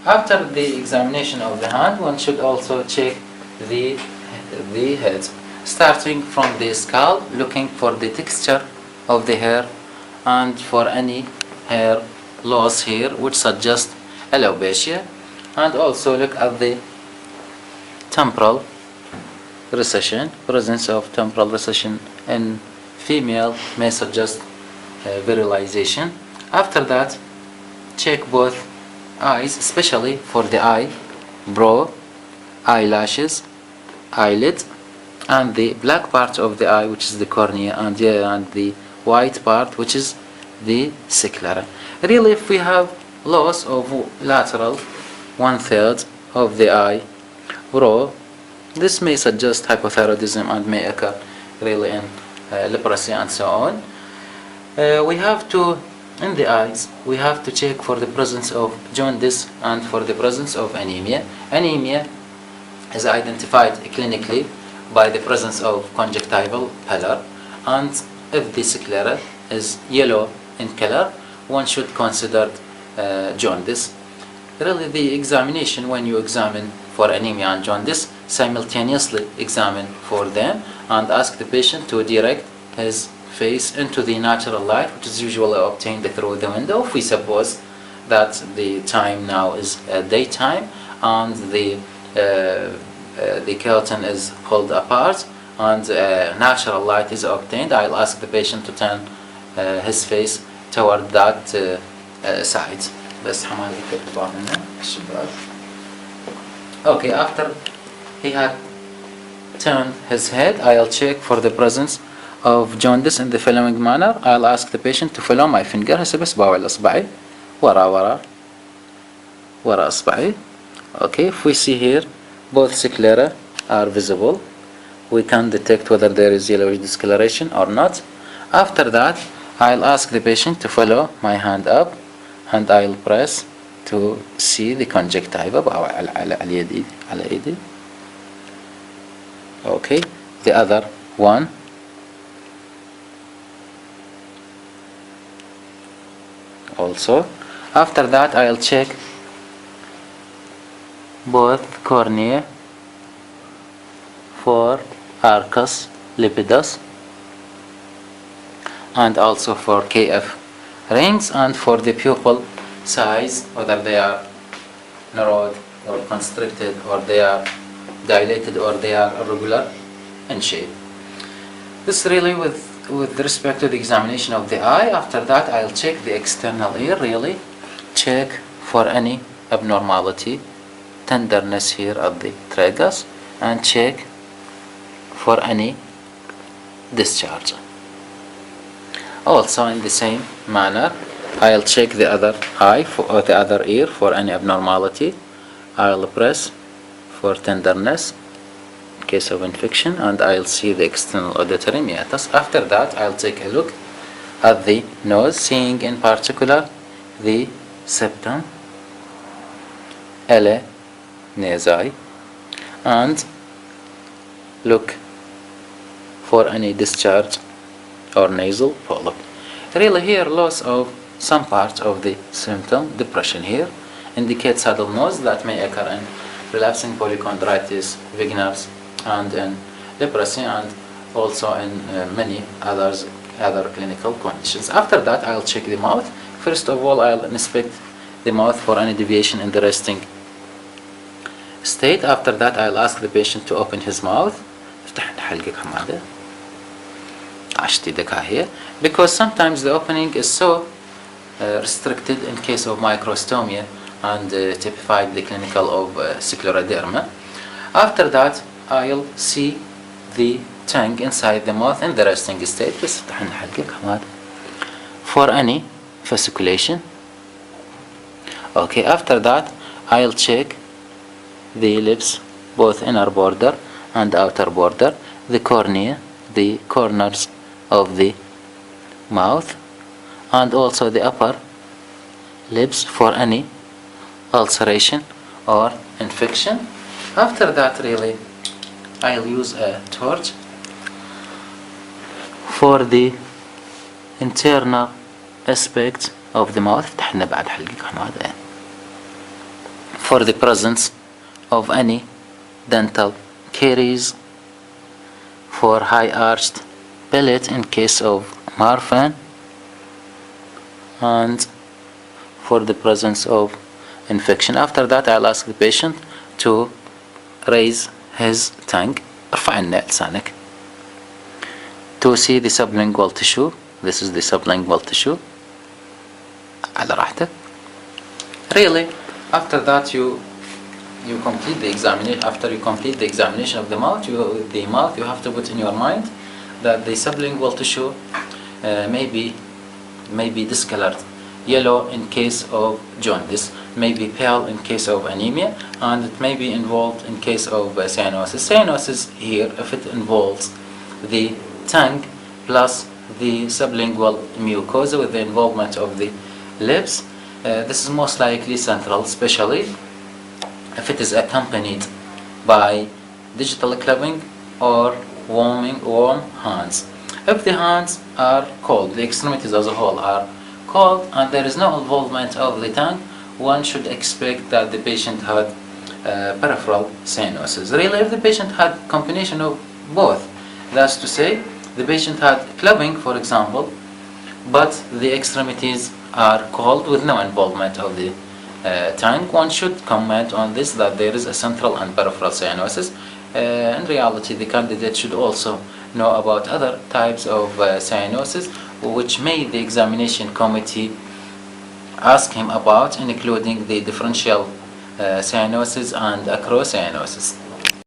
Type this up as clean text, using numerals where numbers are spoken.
After the examination of the hand, one should also check the head, starting from the scalp, looking for the texture of the hair and for any hair loss here which suggests alopecia, and also look at the temporal recession. Presence of temporal recession in female may suggest virilization. After that, check both eyes, especially for the eye, brow, eyelashes, eyelid, and the black part of the eye, which is the cornea, and the white part, which is the sclera. Really, if we have loss of lateral 1/3 of the eye, brow, this may suggest hypothyroidism and may occur really in leprosy and so on. We have to, in the eyes, we have to check for the presence of jaundice and for the presence of anemia. Anemia is identified clinically by the presence of conjunctival pallor, and if the sclera is yellow in color, one should consider jaundice. Really, the examination, when you examine for anemia and jaundice, simultaneously examine for them and ask the patient to direct his face into the natural light, which is usually obtained through the window. If we suppose that the time now is daytime and the curtain is pulled apart and natural light is obtained, I'll ask the patient to turn his face toward that side. Okay, after he had turned his head, I'll check for the presence of jaundice in the following manner. I'll ask the patient to follow my finger. هسه بس باوع اصبعي ورا اصبعي. Okay, if we see here both sclera are visible, we can detect whether there is yellowish discoloration or not. After that, I'll ask the patient to follow my hand up and I'll press to see the conjunctiva. باوع على ايدي. Okay, the other one. Also, after that, I'll check both cornea for arcus lepidus and also for KF rings, and for the pupil size, whether they are narrowed or constricted, or they are dilated, or they are irregular in shape. This really with respect to the examination of the eye. After that, I'll check the external ear, really check for any abnormality, tenderness here at the tragus, and check for any discharge. Also, in the same manner, I'll check the other eye or the other ear for any abnormality. I'll press for tenderness in case of infection, and I'll see the external auditory meatus. After that, I'll take a look at the nose, seeing in particular the septum, ele nasi, and look for any discharge or nasal polyp. Really, here loss of some part of the symptom, depression here, indicates saddle nose that may occur in relapsing polychondritis, Wegener's, and in leprosy, and also in many other clinical conditions. After that, I'll check the mouth. First of all, I'll inspect the mouth for any deviation in the resting state. After that, I'll ask the patient to open his mouth. Because sometimes the opening is so restricted in case of microstomia and typified the clinical of scleroderma. After that, I'll see the tongue inside the mouth in the resting state for any fasciculation. Okay, after that, I'll check the lips, both inner border and outer border, the cornea, the corners of the mouth, and also the upper lips for any ulceration or infection. After that, really, I'll use a torch for the internal aspect of the mouth. for the presence of any dental caries, for high arched palate in case of Marfan, and for the presence of infection. After that, I'll ask the patient to raise his tongue, ارفع لسانك, to see the sublingual tissue. This is the sublingual tissue. على راحتك. Really, after that you complete the examination. After you complete the examination of the mouth, you have to put in your mind that the sublingual tissue may be discolored, yellow in case of jaundice, may be pale in case of anemia, and it may be involved in case of cyanosis. Cyanosis here, if it involves the tongue plus the sublingual mucosa with the involvement of the lips, this is most likely central, especially if it is accompanied by digital clubbing or warm hands. If the hands are cold, the extremities as a whole are cold, and there is no involvement of the tongue, one should expect that the patient had peripheral cyanosis. Really, if the patient had combination of both, that's to say, the patient had clubbing, for example, but the extremities are cold with no involvement of the tongue, one should comment on this, that there is a central and peripheral cyanosis. In reality, the candidate should also know about other types of cyanosis, which may the examination committee ask him about, including the differential cyanosis and acrocyanosis.